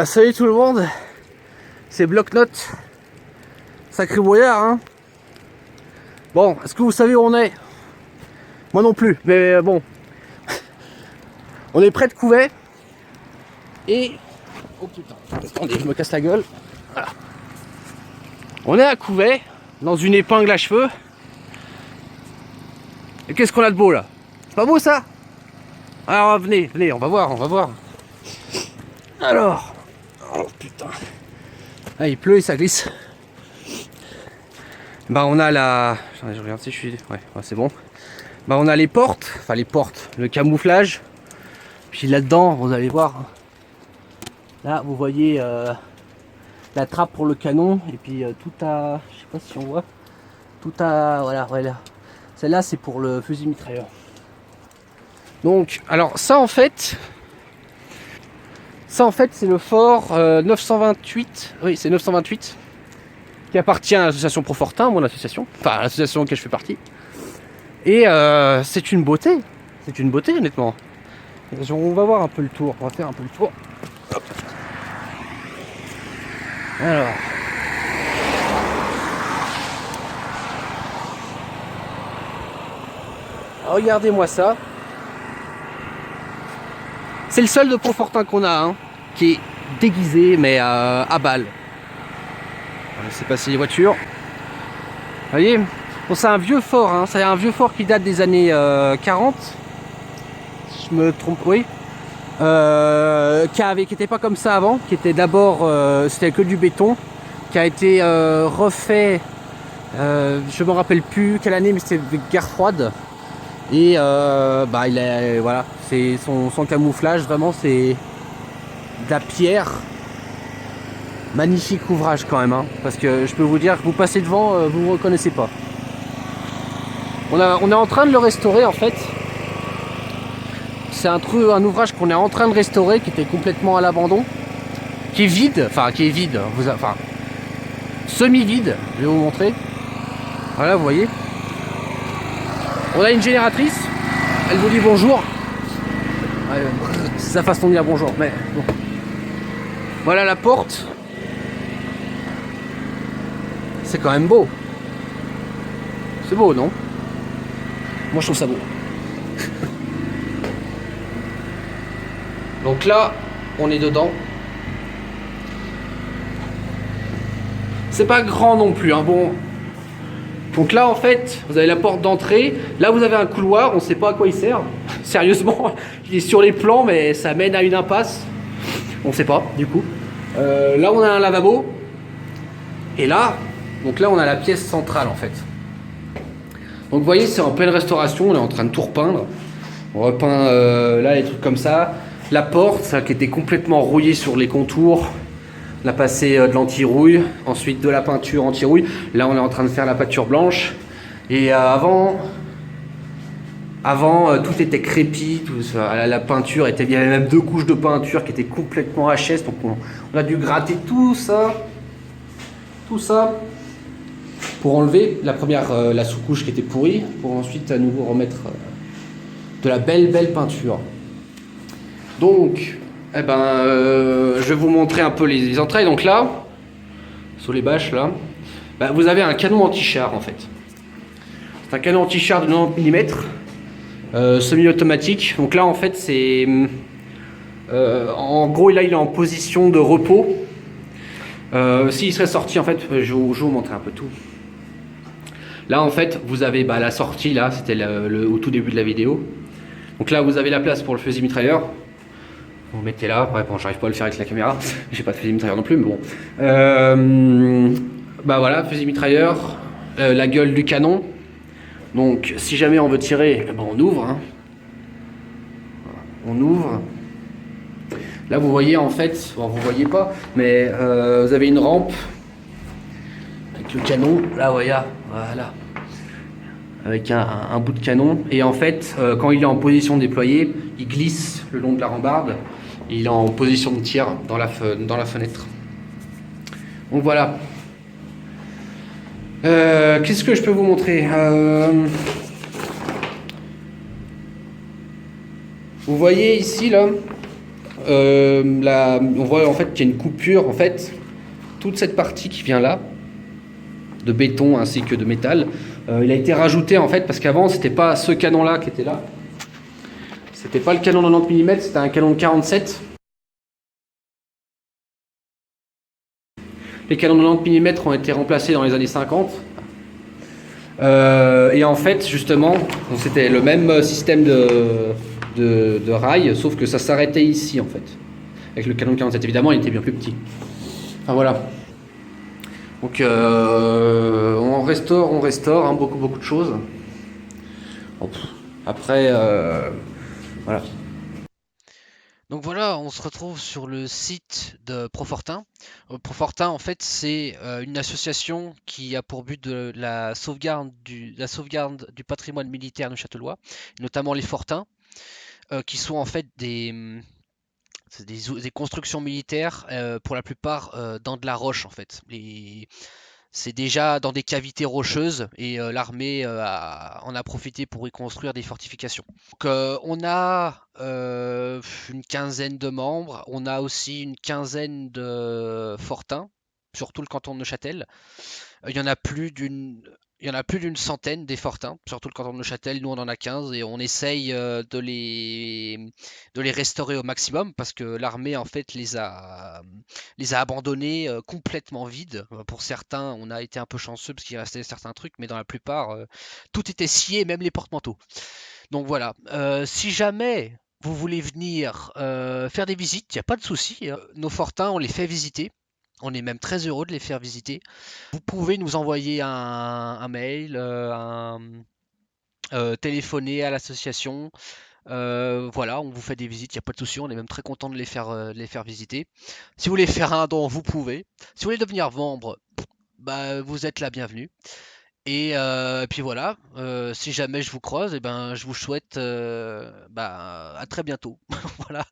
Salut tout le monde, c'est Bloc-Notes. Sacré brouillard, hein. Bon, est-ce que vous savez où on est? Moi non plus, mais bon. On est près de Couvet. Et... oh putain, attendez, je me casse la gueule. Voilà. On est à Couvet, dans une épingle à cheveux. Et qu'est-ce qu'on a de beau là? C'est pas beau ça? Alors venez, on va voir. Alors... oh putain. Ah, il pleut et ça glisse. Bah on a la... je regarde si je suis... ouais c'est bon. Bah on a les portes, le camouflage. Puis là-dedans, vous allez voir. Là, vous voyez la trappe pour le canon. Et puis tout à... je sais pas si on voit. Tout à... voilà. Celle-là, c'est pour le fusil mitrailleur. Donc, alors ça en fait... c'est le fort 928. Oui, c'est 928. Qui appartient à l'association Profortin, mon association. Enfin, à l'association auquel je fais partie. Et c'est une beauté. C'est une beauté, honnêtement. On va voir un peu le tour. On va faire un peu le tour. Hop. Alors. Regardez-moi ça. C'est le seul de Profortin qu'on a, hein, qui est déguisé, mais à balles. On va laisser passer les voitures. Vous voyez, bon, c'est un vieux fort, hein. C'est un vieux fort qui date des années 40. Si je me trompe, oui. Qui n'était pas comme ça avant, qui était d'abord, c'était que du béton, qui a été refait, je me rappelle plus quelle année, mais c'était guerre froide. Et bah il est, voilà, c'est son camouflage, vraiment c'est de la pierre. Magnifique ouvrage quand même, hein, parce que je peux vous dire que vous passez devant, vous ne reconnaissez pas. On est en train de le restaurer en fait. C'est un ouvrage qu'on est en train de restaurer, qui était complètement à l'abandon, qui est vide, semi-vide, je vais vous montrer. Voilà, vous voyez. On a une génératrice, elle vous dit bonjour. C'est sa façon de dire bonjour, mais bon. Voilà la porte. C'est quand même beau. C'est beau, non? Moi je trouve ça beau. Donc là, on est dedans. C'est pas grand non plus, hein. Bon. Donc là, en fait, vous avez la porte d'entrée. Là, vous avez un couloir. On ne sait pas à quoi il sert. Sérieusement, il est sur les plans, mais ça mène à une impasse. On ne sait pas, du coup. Là, on a un lavabo. Et là, donc là, on a la pièce centrale, en fait. Donc, vous voyez, c'est en pleine restauration. On est en train de tout repeindre. On repeint là les trucs comme ça. La porte, ça qui était complètement rouillée sur les contours. On a passé de l'anti-rouille, ensuite de la peinture anti-rouille. Là, on est en train de faire la peinture blanche. Et avant, tout était crépi. La peinture était... il y avait même 2 couches de peinture qui étaient complètement HS. Donc, on a dû gratter tout ça, pour enlever la sous-couche qui était pourrie, pour ensuite à nouveau remettre de la belle peinture. Donc... eh ben, je vais vous montrer un peu les entrailles. Donc là, sur les bâches là, bah, vous avez un canon anti-char en fait. C'est un canon anti-char de 90 mm, semi-automatique. Donc là en fait c'est... en gros là il est en position de repos. S'il serait sorti en fait, je vais vous montrer un peu tout. Là en fait vous avez la sortie là, c'était au tout début de la vidéo. Donc là vous avez la place pour le fusil mitrailleur. Vous mettez là, ouais, bon, j'arrive pas à le faire avec la caméra, j'ai pas de fusil mitrailleur non plus, mais bon. Bah voilà, fusil mitrailleur, la gueule du canon. Donc si jamais on veut tirer, ben, on ouvre. Hein. On ouvre. Là vous voyez en fait, bon, vous voyez pas, mais vous avez une rampe avec le canon. Là voilà. Avec un bout de canon. Et en fait, quand il est en position déployée, il glisse le long de la rambarde. Et il est en position de tir dans la fenêtre. Donc voilà. Qu'est-ce que je peux vous montrer? Vous voyez ici, là, on voit en fait qu'il y a une coupure, en fait, toute cette partie qui vient là, de béton ainsi que de métal, il a été rajouté en fait parce qu'avant c'était pas ce canon là qui était là, c'était pas le canon 90 mm, c'était un canon de 47. Les canons 90 mm ont été remplacés dans les années 50. Et en fait, justement, c'était le même système de rail, sauf que ça s'arrêtait ici, en fait. Avec le canon 47, évidemment, il était bien plus petit. Enfin, voilà. Donc, on restaure hein, beaucoup de choses. Bon, après, voilà. Donc voilà, on se retrouve sur le site de Profortin. Profortin, en fait, c'est une association qui a pour but de la sauvegarde du patrimoine militaire de Châtelois, notamment les fortins, qui sont en fait des constructions militaires, pour la plupart dans de la roche en fait. C'est déjà dans des cavités rocheuses et l'armée en a profité pour y construire des fortifications. Donc, on a une quinzaine de membres, on a aussi une quinzaine de fortins, surtout le canton de Neuchâtel. Il y en a plus d'une centaine des fortins, surtout le canton de Neuchâtel. Nous, on en a 15 et on essaye de les restaurer au maximum parce que l'armée, en fait, les a abandonnés complètement vides. Pour certains, on a été un peu chanceux parce qu'il restait certains trucs, mais dans la plupart, tout était scié, même les porte-manteaux. Donc voilà. Si jamais vous voulez venir faire des visites, il n'y a pas de souci, hein. Nos fortins, on les fait visiter. On est même très heureux de les faire visiter. Vous pouvez nous envoyer un mail, téléphoner à l'association. Voilà, on vous fait des visites, il n'y a pas de souci, on est même très content de les faire visiter. Si vous voulez faire un don, vous pouvez. Si vous voulez devenir membre, bah, vous êtes la bienvenue. Et puis voilà, si jamais je vous croise, et ben, je vous souhaite bah, à très bientôt. Voilà.